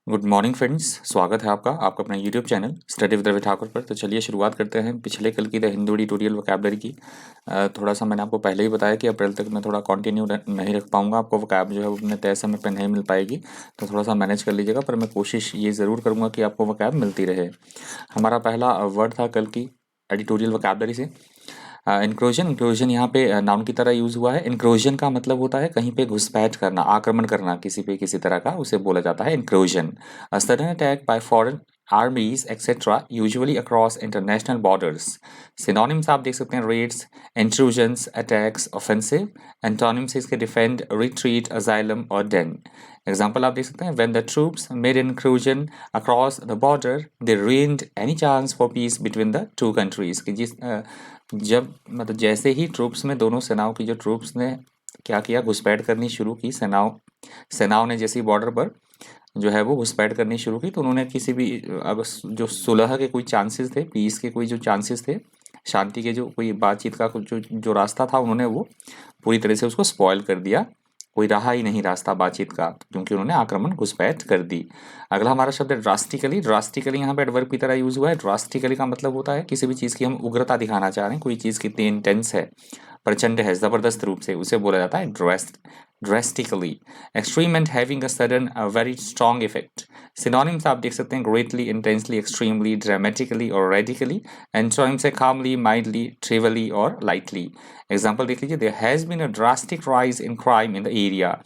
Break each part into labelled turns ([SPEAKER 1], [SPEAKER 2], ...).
[SPEAKER 1] Good morning friends, स्वागत है आपका अपना YouTube channel study with Ravi Thakur पर। तो चलिए शुरुआत करते हैं पिछले कल की द हिंदू ट्यूटोरियल वोकैबुलरी की। थोड़ा सा मैंने आपको पहले ही बताया कि अप्रैल तक मैं थोड़ा कंटिन्यू नहीं रख पाऊंगा, आपको वोकैब जो है वो अपने तय समय पर नहीं मिल पाएगी, तो थोड़ा सा मैनेज कर लीजिएगा। पर मैं कोशिश ये ज़रूर करूँगा कि आपको वोकैब मिलती रहे। हमारा पहला वर्ड था कल की एडिटोरियल वोकैबुलरी से इंक्रोजन। इंक्रोजन यहाँ पे नाउन की तरह यूज हुआ है। इंक्रोजन का मतलब होता है कहीं पे घुसपैठ करना, आक्रमण करना किसी पे किसी तरह का, उसे बोला जाता है incursion. Sudden attack by foreign armies etcetera usually across international borders. Synonyms आप देख सकते हैं raids, intrusions, attacks, offensive. Antonyms इसके डिफेंड, रिट्रीट, अजाइलम और डेन। एग्जाम्पल आप देख सकते हैं when the troops made incursion across the border they ruined any chance for peace between the two countries. कि जब मतलब जैसे ही ट्रूप्स में दोनों सेनाओं की जो ट्रूप्स ने क्या किया, घुसपैठ करनी शुरू की, सेनाओं ने जैसे ही बॉर्डर पर जो है वो घुसपैठ करनी शुरू की, तो उन्होंने किसी भी अब जो सुलह के कोई चांसेस थे, पीस के कोई जो चांसेस थे, शांति के जो कोई बातचीत का कुछ जो जो रास्ता था, उन्होंने वो पूरी तरह से उसको स्पॉयल कर दिया। कोई रहा ही नहीं रास्ता बातचीत का, क्योंकि उन्होंने आक्रमण घुसपैठ कर दी। अगला हमारा शब्द है ड्रास्टिकली। ड्रास्टिकली यहाँ पे एडवर्ब की तरह यूज हुआ है। ड्रास्टिकली का मतलब होता है किसी भी चीज़ की हम उग्रता दिखाना चाह रहे हैं, कोई चीज़ कितनी इंटेंस है, प्रचंड है, जबरदस्त रूप से, उसे बोला जाता है drastically. Extreme and having a sudden very strong effect. Synonyms आप देख सकते हैं ग्रेटली, इंटेंसली, एक्सट्रीमली, ड्रामेटिकली और रेडिकली। एंटोनिम्स है कामली, माइल्डली, ट्रिवली और लाइटली। एग्जाम्पल देख लीजिए, there has been a drastic rise in crime in the area.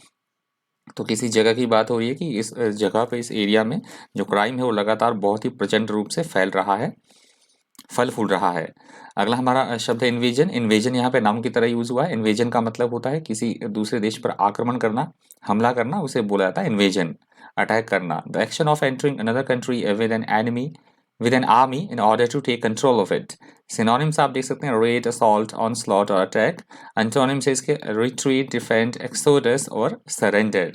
[SPEAKER 1] तो किसी जगह की बात हो रही है कि इस जगह पे, इस एरिया में जो क्राइम है वो लगातार बहुत ही प्रचंड रूप से फैल रहा है, फल फूल रहा है। अगला हमारा शब्द है इन्वेजन। इन्वेजन यहाँ पे नाउन की तरह यूज हुआ है। इन्वेजन का मतलब होता है किसी दूसरे देश पर आक्रमण करना, हमला करना, उसे बोला जाता है इन्वेजन, अटैक करना। The action of entering another country with an enemy, with an army in order to take control of it. Synonyms आप देख सकते हैं रेड, असॉल्ट, ऑनस्लॉट और अटैक। एंटोनिम्स इसके रिट्रीट, डिफेंड, एक्सोडस और सरेंडर।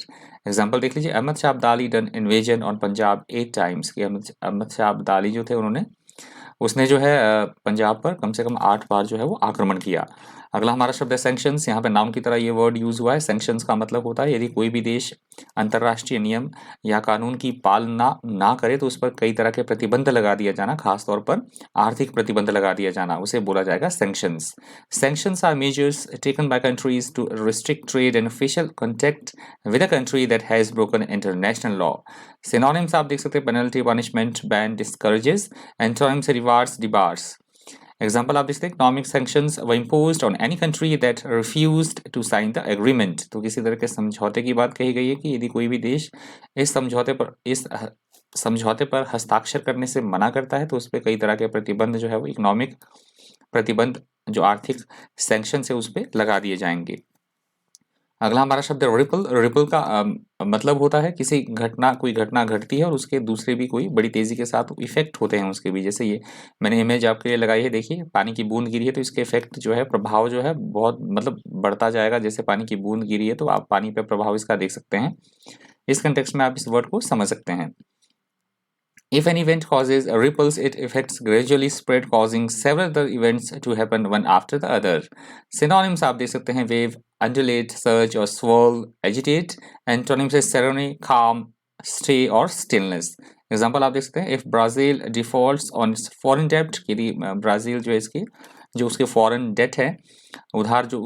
[SPEAKER 1] एग्जाम्पल देख लीजिए, Ahmad Shah Abdali done invasion on Punjab 8 times. कि अहमद शाह अब्दाली जो थे, उन्होंने उसने जो है पंजाब पर कम से कम 8 बार जो है वो आक्रमण किया। अगला हमारा शब्द है सैंक्शंस। यहाँ पे नाउन की तरह ये वर्ड यूज हुआ है। सैंक्शंस का मतलब होता है यदि कोई भी देश अंतर्राष्ट्रीय नियम या कानून की पालना ना करे तो उस पर कई तरह के प्रतिबंध लगा दिया जाना, खासतौर पर आर्थिक प्रतिबंध लगा दिया जाना, उसे बोला जाएगा sanctions. Sanctions are measures taken by countries to restrict trade and official contact with a country that has broken international law. Synonyms आप देख सकते हैं penalty, punishment, ban, discourages. Antonyms rewards, debars. Example आप देखते हैं economic sanctions were imposed on any country that refused to sign the agreement. तो किसी तरह के समझौते की बात कही गई है कि यदि कोई भी देश इस समझौते पर हस्ताक्षर करने से मना करता है तो उस पर कई तरह के प्रतिबंध जो है वो इकोनॉमिक प्रतिबंध, जो आर्थिक सैंक्शन है, उस पर लगा दिए जाएंगे। अगला हमारा शब्द है रिपल। रिपल का मतलब होता है कोई घटना घटती है और उसके दूसरे भी कोई बड़ी तेजी के साथ इफेक्ट होते हैं उसके भी। जैसे ये मैंने इमेज आपके लिए लगाई है, देखिए पानी की बूंद गिरी है तो इसके इफेक्ट जो है, प्रभाव जो है बहुत मतलब बढ़ता जाएगा। जैसे पानी की बूंद गिरी है तो आप पानी पे प्रभाव इसका देख सकते हैं। इस कंटेक्स्ट में आप इस वर्ड को समझ सकते हैं। If an event causes ripples, it affects gradually spread, causing several other events to happen one after the other. Synonyms आप देख सकते हैं wave, undulate, surge और swirl, agitate. Antonyms है serene, calm, stay और stillness. एग्जाम्पल आप देख सकते हैं if Brazil defaults on its foreign debt, यदि ब्राज़ील जो है इसकी जो उसके फॉरेन डेट है, उधार जो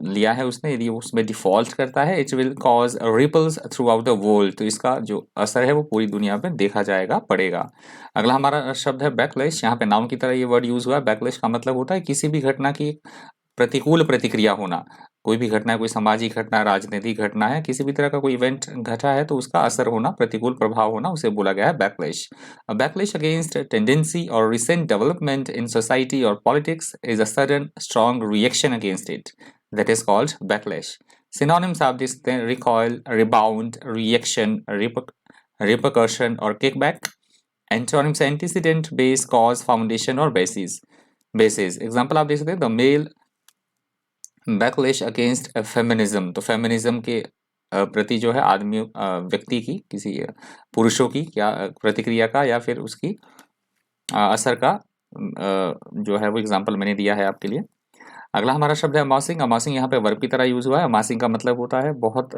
[SPEAKER 1] लिया है उसने, यदि उसमें डिफॉल्ट करता है, it will cause ripples throughout the world. तो इसका जो असर है वो पूरी दुनिया में देखा जाएगा, पड़ेगा। अगला हमारा शब्द है बैकलैश। यहाँ पे नाउन की तरह ये वर्ड यूज हुआ है। बैकलैश का मतलब होता है किसी भी घटना की प्रतिकूल प्रतिक्रिया होना। कोई भी घटना है, कोई सामाजिक घटना, राजनीतिक घटना है, किसी भी तरह का कोई इवेंट घटा है तो उसका असर होना, प्रतिकूल प्रभाव होना, उसे बोला गया है बैकलैश। बैकलैश अगेंस्ट टेंडेंसी और रिसेंट डेवलपमेंट इन सोसाइटी और politics is a sudden strong reaction against it, that is called backlash. Synonyms आप देख सकते हैं रिकॉयल, रिबाउंड, रिएक्शन, रिपरकशन और kickback. Antonyms antecedent, base, cause, foundation और basis. Example आप देख सकते हैं the male backlash against feminism. तो फेमिनिज्म के प्रति जो है आदमी, व्यक्ति की, किसी पुरुषों की क्या प्रतिक्रिया का या फिर उसकी असर का जो है वो एग्जाम्पल मैंने दिया है आपके लिए। अगला हमारा शब्द है अमासिंग। अमासिंग यहाँ पे वर्ब की तरह यूज हुआ है। अमासिंग का मतलब होता है बहुत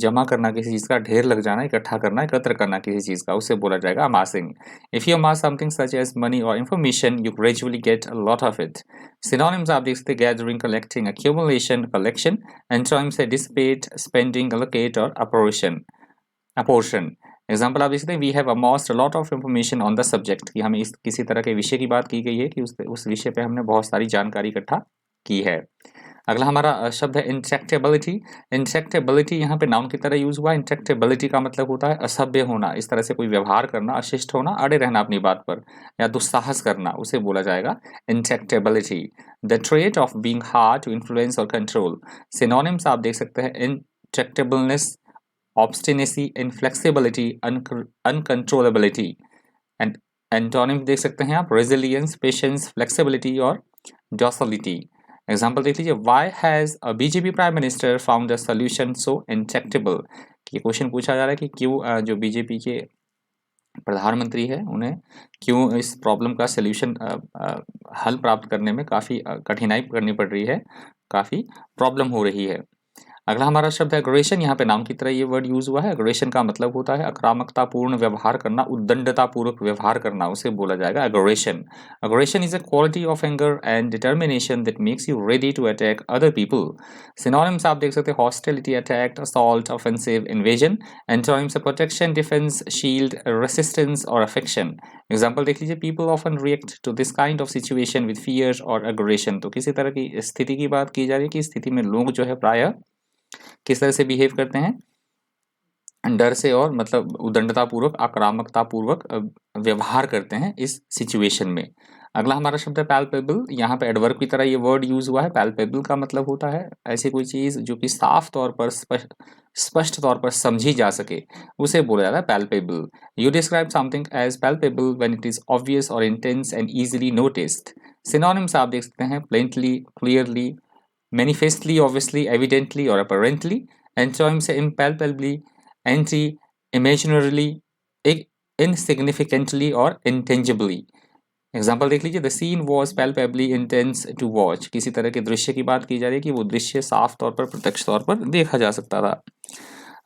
[SPEAKER 1] जमा करना, किसी चीज का ढेर लग जाना, इकट्ठा करना, एकत्र करना किसी चीज का, उससे बोला जाएगा amassing. If you amass something such as money और information you gradually get a lot of it. Synonyms आप देख सकते हैं gathering, collecting, accumulation, collection. Antonyms है डिसिपेट, स्पेंडिंग, एलोकेट और अपोर्शन। एग्जाम्पल आप देख सकते हैं we have amassed a lot of information on the subject, कि हमें इस किसी तरह के विषय की बात की गई है कि उस विषय पे हमने बहुत सारी जानकारी इकट्ठा की है। अगला हमारा शब्द है इंट्रैक्टेबिलिटी। इंट्रैक्टेबिलिटी यहाँ पे नाउन की तरह यूज हुआ है। इंट्रैक्टेबिलिटी का मतलब होता है असभ्य होना, इस तरह से कोई व्यवहार करना, अशिष्ट होना, अड़े रहना अपनी बात पर, या दुस्साहस करना, उसे बोला जाएगा intractability. The trait of being hard to influence और कंट्रोल। सिनोनिम्स आप देख सकते हैं intractableness, obstinacy, inflexibility, uncontrollability. And antonym देख सकते हैं आप रेजिलियंस, पेशेंस, फ्लेक्सिबिलिटी और डॉसिलिटी। एग्जाम्पल देख लीजिए, why has a BJP prime minister found the solution so intractable. ये क्वेश्चन पूछा जा रहा है कि क्यों जो बीजेपी के प्रधानमंत्री है उन्हें क्यों इस प्रॉब्लम का सोल्यूशन हल प्राप्त करने में काफ़ी कठिनाई करनी पड़ रही है, काफ़ी प्रॉब्लम हो रही है। अगला हमारा शब्द है अग्रेशन। यहाँ पे नाम की तरह ये वर्ड यूज हुआ है। अग्रेशन का मतलब होता है आक्रामकतापूर्ण व्यवहार करना, उद्दंडतापूर्वक व्यवहार करना, उसे बोला जाएगा aggression. Aggression is a quality of anger and determination that makes you ready to attack other people. Synonyms आप देख सकते हैं hostility, attack, assault, offensive, invasion. Antonyms protection, defence, shield, resistance और अफेक्शन। एग्जाम्पल देख लीजिए, people often react to this kind of situation with fear और aggression. तो किसी तरह की स्थिति की बात की जा रही है कि स्थिति में लोग जो है प्रायः किस तरह से बिहेव करते हैं, डर से और मतलब उद्दंडतापूर्वक, आक्रामकतापूर्वक व्यवहार करते हैं इस सिचुएशन में। अगला हमारा शब्द है पैल्पेबल। यहाँ पे एडवर्ब की तरह ये वर्ड यूज हुआ है। पैल्पेबल का मतलब होता है ऐसी कोई चीज जो कि साफ तौर पर, स्पष्ट तौर पर समझी जा सके, उसे बोला जाता है palpable. You describe something as palpable when it is obvious और intense and easily noticed. Synonyms आप देख सकते हैं plainly, clearly, manifestly, obviously, evidently or apparently. Antonyms है impalpably, anti, imaginarily, insignificantly और intangibly. एग्जाम्पल देख लीजिए, the scene was palpably intense to watch. किसी तरह के दृश्य की बात की जा रही है कि वो दृश्य साफ तौर पर, प्रत्यक्ष तौर पर देखा जा सकता था।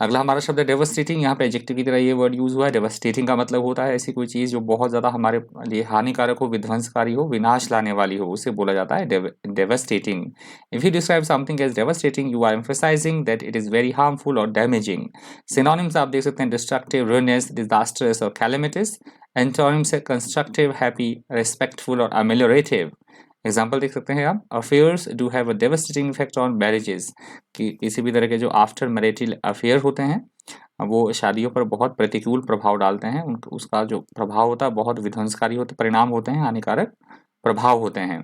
[SPEAKER 1] अगला हमारा शब्द है डेवस्टेटिंग। यहाँ पे एडजेक्टिव की तरह ये वर्ड यूज हुआ है। डेवस्टेटिंग का मतलब होता है ऐसी कोई चीज़ जो बहुत ज़्यादा हमारे लिए हानिकारक हो, विध्वंसकारी हो, विनाश लाने वाली हो, उसे बोला जाता है devastating. If you describe something as devastating you are emphasising that it is very harmful और डैमेजिंग। सिनोनिम्स आप देख सकते हैं डिस्ट्रक्टिव, रुइनस, डिजास्टरस और कैलेमिटस। एंटोनिम्स है कंस्ट्रक्टिव, हैप्पी, रिस्पेक्टफुल और अमेलियोरेटिव। एग्जाम्पल देख सकते हैं आप, affairs do have a devastating effect on marriages. कि किसी भी तरह के जो आफ्टर मैरिटल अफेयर होते हैं वो शादियों पर बहुत प्रतिकूल प्रभाव डालते हैं। उसका जो प्रभाव होता है बहुत विध्वंसकारी होते, परिणाम होते हैं, हानिकारक प्रभाव होते हैं।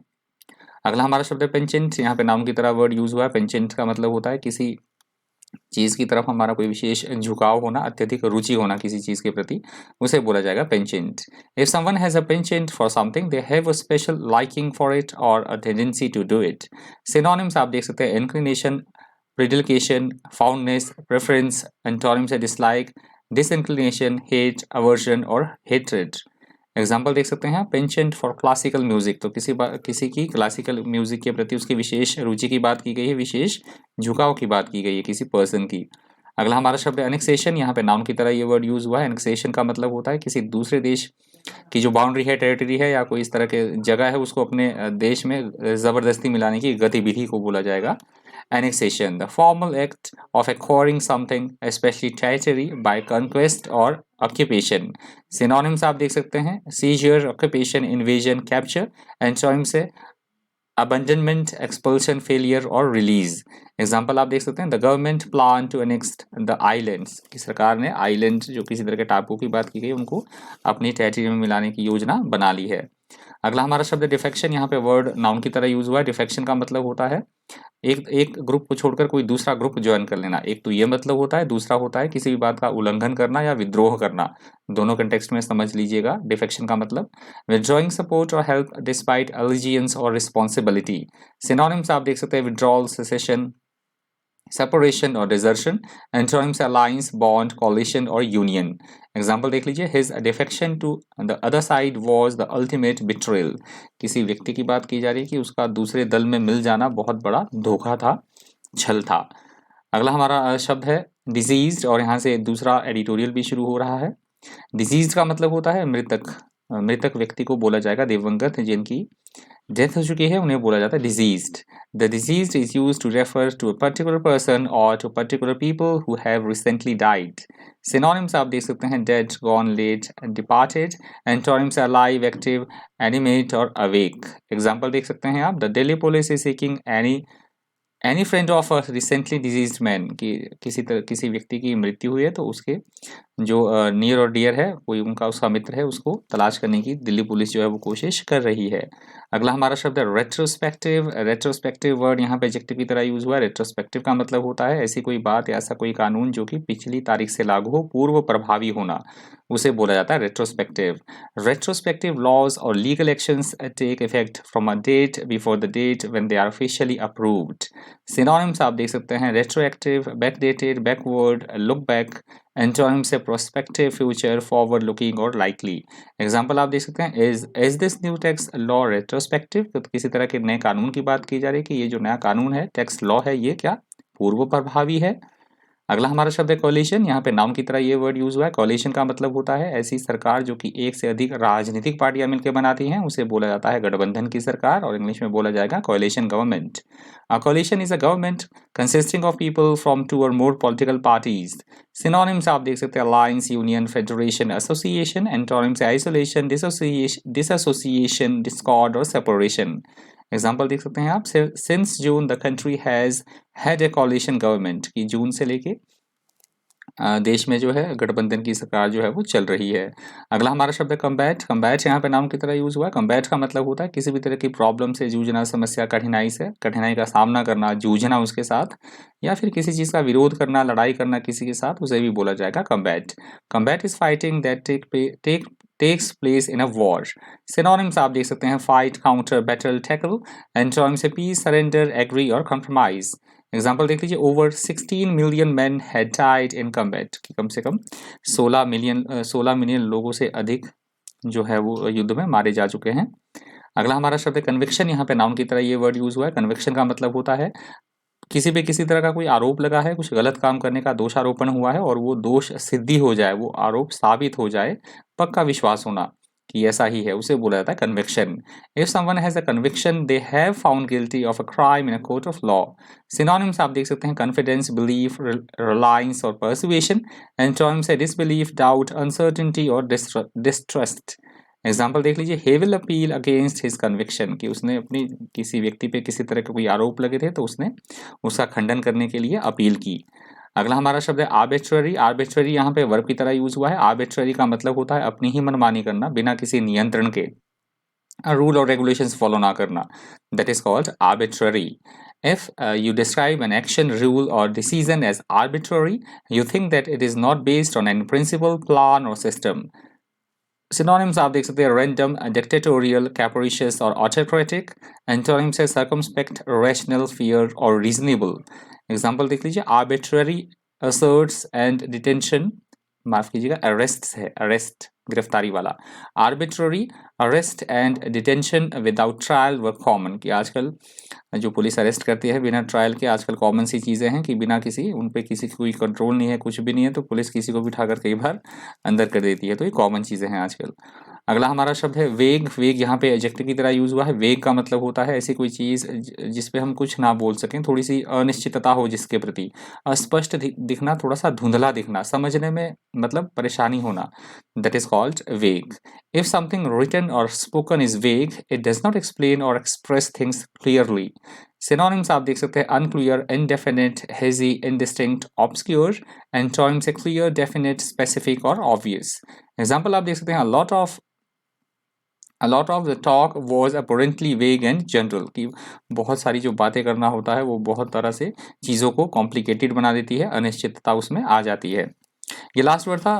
[SPEAKER 1] अगला हमारा शब्द है पेंचेंट। यहाँ पे नाम की तरह वर्ड यूज हुआ है। पेंचेंट का मतलब होता है किसी चीज़ की तरफ हमारा कोई विशेष झुकाव होना, अत्यधिक रुचि होना किसी चीज़ के प्रति, उसे बोला जाएगा penchant. If someone has a penchant for something they have a special liking for it और a tendency to do it. Synonyms आप देख सकते हैं inclination, predilection, fondness, preference. Antonyms है डिसलाइक, डिसइंक्लिनेशन, हेट, अवर्जन और हेट्रेड। एग्जाम्पल देख सकते हैं पेंचेंट फॉर क्लासिकल म्यूजिक। तो किसी की क्लासिकल म्यूजिक के प्रति उसकी विशेष रुचि की बात की गई है, विशेष झुकाव की बात की गई है किसी पर्सन की। अगला हमारा शब्द है एनेक्सेशन। यहाँ पे नाउन की तरह ये वर्ड यूज हुआ है। एनेक्सेशन का मतलब होता है किसी दूसरे देश की जो बाउंड्री है, टेरिटरी है या कोई इस तरह के जगह है, उसको अपने देश में जबरदस्ती मिलाने की गतिविधि को बोला जाएगा annexation, the formal act of acquiring something, especially territory, by conquest or occupation. Synonyms आप देख सकते हैं seizure, occupation, invasion, capture. Antonyms है abandonment, expulsion, failure और release. एग्जाम्पल आप देख सकते हैं the government plan to annex the islands, कि सरकार ने आइलैंड जो किसी तरह के टापू की बात की गई उनको अपनी टेरिटरी में मिलाने की योजना बना ली है। अगला हमारा शब्द है डिफेक्शन। यहाँ पे वर्ड नाउन की तरह यूज हुआ है। डिफेक्शन का मतलब होता है एक ग्रुप को छोड़कर कोई दूसरा ग्रुप ज्वाइन कर लेना। एक तो ये मतलब होता है, दूसरा होता है किसी भी बात का उल्लंघन करना या विद्रोह करना। दोनों कंटेक्स्ट में समझ लीजिएगा डिफेक्शन का मतलब विड्रॉइंग सपोर्ट और हेल्प डिस्पाइट एलिजियंस और रिस्पॉन्सिबिलिटी। सिनोनिम्स आप देख सकते हैं विड्रॉल, सेसेशन, सेपरेशन और desertion, antonyms alliance, bond, coalition और यूनियन। एग्जाम्पल देख लीजिए, his defection to the other side was the ultimate betrayal. किसी व्यक्ति की बात की जा रही है कि उसका दूसरे दल में मिल जाना बहुत बड़ा धोखा था, छल था। अगला हमारा शब्द है डिजीज, और यहाँ से दूसरा एडिटोरियल भी शुरू हो रहा है। डिजीज का मतलब होता है मृतक। मृतक व्यक्ति को बोला जाएगा, दिवंगत जिनकी डेथ हो चुकी है उन्हें बोला जाता है deceased. The deceased is used to refer to a particular person और to particular people who have recently died. Synonyms आप देख सकते हैं dead, gone, late, departed. Antonyms है लाइव, एक्टिव, एनिमेट और अवेक। एग्जाम्पल देख सकते हैं आप, the Delhi police is seeking any friend of a recently deceased man, कि किसी व्यक्ति की मृत्यु हुई है तो उसके जो नियर और डियर है, कोई उनका उसका मित्र है, उसको तलाश करने की दिल्ली पुलिस जो है वो कोशिश कर रही है। अगला हमारा शब्द है रेट्रोस्पेक्टिव। रेट्रोस्पेक्टिव वर्ड यहाँ पे एडजेक्टिव की तरह यूज हुआ है। रेट्रोस्पेक्टिव का मतलब होता है ऐसी कोई बात या ऐसा कोई कानून जो कि पिछली तारीख से लागू हो, पूर्व प्रभावी होना, उसे बोला जाता है रेट्रोस्पेक्टिव। रेट्रोस्पेक्टिव लॉज और legal actions take effect from a date before the date when they are officially approved. Synonyms आप देख सकते हैं retroactive, backdated, backward, look back. Antonyms है प्रोस्पेक्टिव, फ्यूचर, फॉरवर्ड लुकिंग और लाइकली। एग्जांपल आप देख सकते हैं, is this new tax law retrospective, तो किसी तरह के नए कानून की बात की जा रही है कि ये जो नया कानून है, टैक्स लॉ है, ये क्या पूर्व प्रभावी है। अगला हमारा शब्द है कोलिशन। यहाँ पे नाउन की तरह ये वर्ड यूज हुआ है। कोलिशन का मतलब होता है ऐसी सरकार जो कि एक से अधिक राजनीतिक पार्टियां मिलकर बनाती हैं, उसे बोला जाता है गठबंधन की सरकार, और इंग्लिश में बोला जाएगा coalition government. A coalition is a government consisting of people from two or more political parties. Synonyms आप देख सकते हैं alliance, union, federation, association. Antonyms है isolation, disassociation, discord और separation. एग्जाम्पल देख सकते हैं आप, since June the country has had a coalition government, कि जून से लेके देश में जो है गठबंधन की सरकार जो है वो चल रही है। अगला हमारा शब्द है कम्बैट। कम्बैट यहाँ पे नाउन की तरह यूज हुआ है। कम्बैट का मतलब होता है किसी भी तरह की प्रॉब्लम से जूझना, समस्या, कठिनाई का सामना करना, जूझना उसके साथ, या फिर किसी चीज़ का विरोध करना, लड़ाई करना किसी के साथ, उसे भी बोला जाएगा combat. Combat is fighting that takes place in a war. Synonyms आप देख सकते हैं fight, counter, battle, tackle. Antonyms है पीस, सरेंडर, एग्री और कॉम्प्रोमाइज। एग्जाम्पल देख लीजिए, over 16 million man had died in combat, कि कम से कम 16 मिलियन लोगों से अधिक जो है वो युद्ध में मारे जा चुके हैं। अगला हमारा शब्द है कन्विक्शन। यहाँ पे नाउन की तरह ये वर्ड यूज हुआ है। कन्विक्शन का मतलब होता है किसी पे किसी तरह का कोई आरोप लगा है, कुछ गलत काम करने का दोषारोपण हुआ है और वो दोष सिद्धि हो जाए, वो आरोप साबित हो जाए, पक्का विश्वास होना कि ऐसा ही है, उसे बोला जाता है conviction. If someone has a conviction they have found guilty of a crime in a court of law. Synonyms आप देख सकते हैं कॉन्फिडेंस, बिलीफ, रिलायंस और परसुएशन। एंटोनिम्स है डिसबिलीफ, डाउट, अनसर्टेनिटी और डिस्ट्रस्ट। एग्जाम्पल देख लीजिए, he will appeal against his conviction, कि उसने अपनी किसी व्यक्ति पे किसी तरह के कोई आरोप लगे थे तो उसने उसका खंडन करने के लिए अपील की। अगला हमारा शब्द है आर्बिट्ररी। आर्बिट्ररी यहाँ पे वर्ब की तरह यूज हुआ है। आर्बिट्ररी का मतलब होता है अपनी ही मनमानी करना, बिना किसी नियंत्रण के, रूल और रेगुलेशंस फॉलो ना करना, that is called arbitrary. If you describe an action, rule, or decision as arbitrary, you think that it is not based on any principle, plan, or system. Synonyms आप देख सकते हैं random, dictatorial, कैप्रिशियस और autocratic. Antonyms है circumspect, rational, fear और reasonable. Example देख लीजिए, arbitrary assets and detention, माफ कीजिएगा अरेस्ट है, अरेस्ट गिरफ्तारी वाला। Arbitrary arrest and detention without trial were common, कि आजकल जो पुलिस अरेस्ट करती है बिना ट्रायल के, आजकल कॉमन सी चीज़ें हैं कि बिना किसी उन पे किसी की कोई कंट्रोल नहीं है, कुछ भी नहीं है, तो पुलिस किसी को भी उठाकर कई बार अंदर कर देती है, तो ये कॉमन चीज़ें हैं आजकल। अगला हमारा शब्द है वेग। वेग यहाँ पे एडजेक्टिव की तरह यूज हुआ है। वेग का मतलब होता है ऐसी कोई चीज़ जिसपे हम कुछ ना बोल सकें, थोड़ी सी अनिश्चितता हो जिसके प्रति, अस्पष्ट दिखना, थोड़ा सा धुंधला दिखना, समझने में मतलब परेशानी होना, दैट इज कॉल्ड वेग। If something written or spoken is vague, it does not explain or express things clearly. Synonyms आप देख सकते हैं unclear, indefinite, hazy, indistinct, obscure. Antonyms है clear, definite, specific और obvious. Example आप देख सकते हैं a lot of the talk was apparently vague and general, कि बहुत सारी जो बातें करना होता है वो बहुत तरह से चीज़ों को कॉम्प्लिकेटेड बना देती है, अनिश्चितता उसमें आ जाती है। ये लास्ट वर्ड था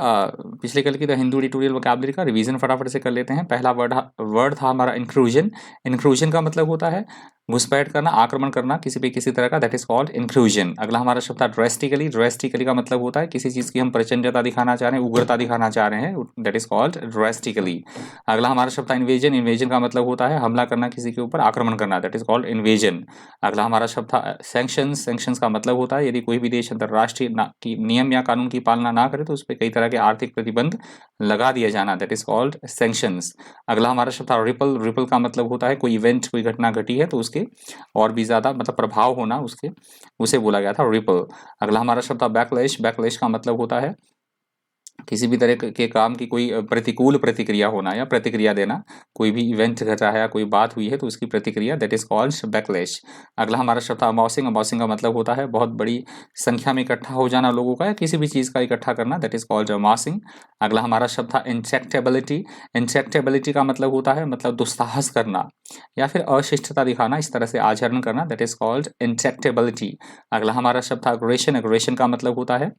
[SPEAKER 1] पिछले कल की द हिंदू एडिटोरियल वोकैबुलरी का। रिवीजन फटाफट से कर लेते हैं। पहला वर्ड था हमारा इंक्लूजन। इंक्लूजन का मतलब होता है घुसपैठ करना, आक्रमण करना किसी पे किसी तरह का, दैट इज कॉल्ड इंक्लूजन। अगला हमारा शब्द था ड्रेस्टिकली। ड्रेस्टिकली का मतलब होता है किसी चीज की हम प्रचंडता दिखाना चाह रहे हैं, उग्रता दिखाना चाह रहे हैं, दैट इज कॉल्ड ड्रेस्टिकली। अगला हमारा शब्द था इन्वेजन। इन्वेजन का मतलब होता है हमला करना, किसी के ऊपर आक्रमण करना, दैट इज कॉल्ड इन्वेजन। अगला हमारा शब्द था सैंक्शंस। सैंक्शंस का मतलब होता है यदि कोई भी देश अंतर्राष्ट्रीय की नियम या कानून की पालना ना करे तो उस पर कई तरह के आर्थिक प्रतिबंध लगा दिया जाना, दैट इज कॉल्ड सैंक्शंस। अगला हमारा शब्द था रिपल। रिपल का मतलब होता है कोई इवेंट, कोई घटना घटी है तो उसके और भी ज्यादा मतलब प्रभाव होना उसके, उसे बोला गया था रिपल। अगला हमारा शब्द था बैकलैश। बैकलैश का मतलब होता है किसी भी तरह के काम की कोई प्रतिकूल प्रतिक्रिया होना या प्रतिक्रिया देना। कोई भी इवेंट घटा है या कोई बात हुई है तो उसकी प्रतिक्रिया, दैट इज कॉल्ड बैकलैश। अगला हमारा शब्द था अमाउसिंग। अमाउसिंग का मतलब होता है बहुत बड़ी संख्या में इकट्ठा हो जाना लोगों का या किसी भी चीज़ का इकट्ठा करना, दैट इज कॉल्ड अमाउसिंग। अगला हमारा शब्द था इंसेक्टेबिलिटी। इंसेक्टेबिलिटी का मतलब होता है मतलब दुस्साहस करना या फिर अशिष्टता दिखाना, इस तरह से आचरण करना, दैट इज कॉल्ड इंसेक्टेबिलिटी। अगला हमारा शब्द था अग्रेशन। अग्रेशन का मतलब होता है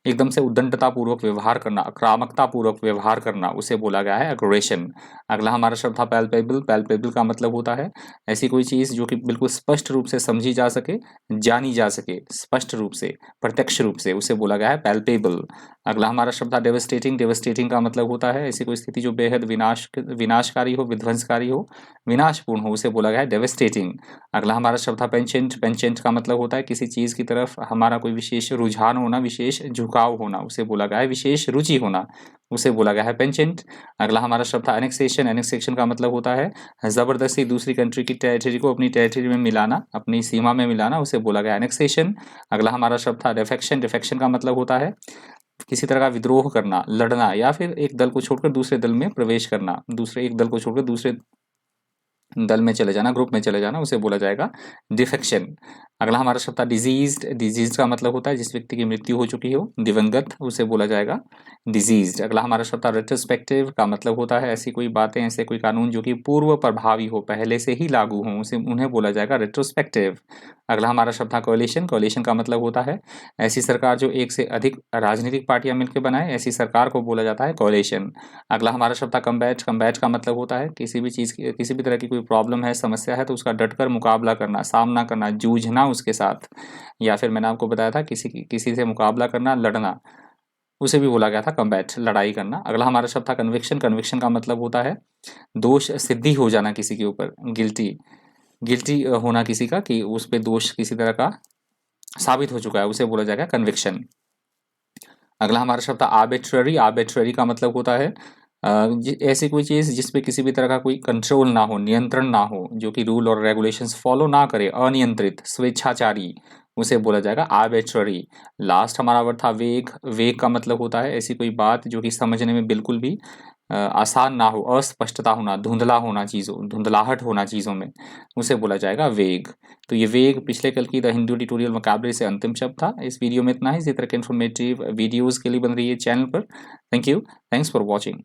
[SPEAKER 1] एकदम से उद्दंडता पूर्वक व्यवहार करना, आक्रामकता पूर्वक व्यवहार करना, उसे बोला गया है अग्रेशन। अगला हमारा शब्द था पैल्पेबल। पैल्पेबल का मतलब होता है ऐसी कोई चीज जो कि बिल्कुल स्पष्ट रूप से समझी जा सके, जानी जा सके, स्पष्ट रूप से, प्रत्यक्ष रूप से, उसे बोला गया है पैल्पेबल। अगला हमारा शब्द था डेवस्टेटिंग। डेवस्टेटिंग का मतलब होता है ऐसी कोई स्थिति जो बेहद विनाशकारी हो, विध्वंसकारी हो, विनाशपूर्ण हो, उसे बोला गया है डेवस्टेटिंग। अगला हमारा शब्द था पेंचेंट। पेंचेंट का मतलब होता है किसी चीज की तरफ हमारा कोई विशेष रुझान होना, विशेष झुकाव होना, उसे बोला गया है विशेष रुचि होना, उसे बोला गया है पेंचेंट। अगला हमारा शब्द था एनेक्सेशन। एनेक्सेशन का मतलब होता है जबरदस्ती दूसरी कंट्री की टेरिटरी को अपनी टेरिटरी में मिलाना, अपनी सीमा में मिलाना, उसे बोला गया एनेक्सेशन। अगला हमारा शब्द था डिफेक्शन। डिफेक्शन का मतलब होता है किसी तरह का विद्रोह करना, लड़ना या फिर एक दल को छोड़कर दूसरे दल में प्रवेश करना, दूसरे एक दल को छोड़कर दूसरे दल में चले जाना, ग्रुप में चले जाना, उसे बोला जाएगा डिफेक्शन। अगला हमारा शब्द था डिजीज्ड। डिजीज का मतलब होता है जिस व्यक्ति की मृत्यु हो चुकी हो, दिवंगत, उसे बोला जाएगा डिजीज्ड। अगला हमारा शब्द था रेट्रोस्पेक्टिव। का मतलब होता है ऐसी कोई बातें, ऐसे कोई कानून जो कि पूर्व प्रभावी हो, पहले से ही लागू हो, उसे उन्हें बोला जाएगा रेट्रोस्पेक्टिव। अगला हमारा शब्द था कोalition। कोalition का मतलब होता है ऐसी सरकार जो एक से अधिक राजनीतिक पार्टियां मिलकर बनाए, ऐसी सरकार को बोला जाता है कोalition। अगला हमारा शब्द था कम्बैट। कम्बैट का मतलब होता है किसी भी चीज़ की, किसी भी तरह की कोई प्रॉब्लम है, समस्या है तो उसका डटकर मुकाबला करना, सामना करना, जूझना उसके साथ, या फिर मैंने आपको बताया था किसी से मुकाबला करना, लड़ना, उसे भी बोला गया था कम्बैट, लड़ाई करना। अगला हमारा शब्द था कन्विक्शन। कन्विक्शन का मतलब होता है दोष सिद्धि हो जाना किसी के ऊपर, गिल्टी, गिल्टी होना किसी का, कि उस पर दोष किसी तरह का साबित हो चुका है, उसे बोला जाएगा कन्विक्शन। अगला हमारा शब्द था आर्बिट्ररी। आर्बिट्ररी का मतलब होता है ऐसी कोई चीज़ जिसपे किसी भी तरह का कोई कंट्रोल ना हो, नियंत्रण ना हो, जो कि रूल और रेगुलेशंस फॉलो ना करे, अनियंत्रित, स्वेच्छाचारी, उसे बोला जाएगा आर्बिट्ररी। लास्ट हमारा वर्ड था वेग। वेग का मतलब होता है ऐसी कोई बात जो कि समझने में बिल्कुल भी आसान ना हो, अस्पष्टता होना, धुंधला होना, चीज़ों धुंधलाहट होना चीज़ों में, उसे बोला जाएगा वेग। तो ये वेग पिछले कल की द हिंदू ट्यूटोरियल वोकैबुलरी से अंतिम शब्द था। इस वीडियो में इतना ही। इसी तरह के इन्फॉर्मेटिव वीडियोज़ के लिए बन रही है चैनल पर। Thank you, thanks for watching.